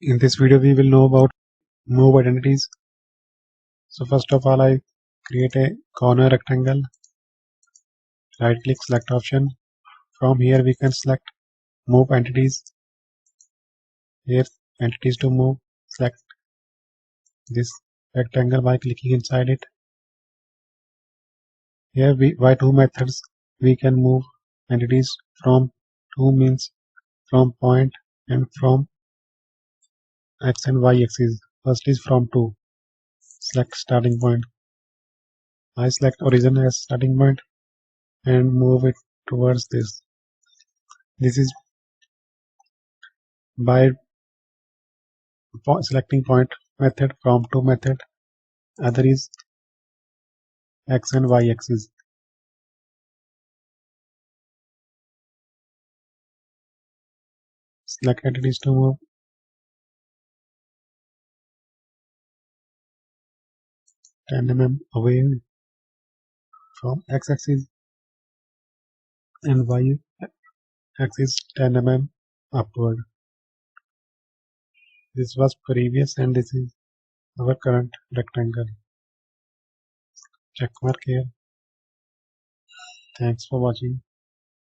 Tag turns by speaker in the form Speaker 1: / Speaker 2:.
Speaker 1: In this video we will know about move identities. So first of all, I create a corner rectangle, right click, select option. From here we can select move entities. Here entities to move, select this rectangle by clicking inside it. Here by two methods we can move entities. From two means from point and from x and y axis. First is from two. Select starting point. I select origin as starting point and move it towards this. This is by selecting point method from to method. Other is x and y axis. Select entities to move. Ten mm away from x axis and y axis 10 mm upward. This was previous and this is our current rectangle. Check mark here. Thanks for watching.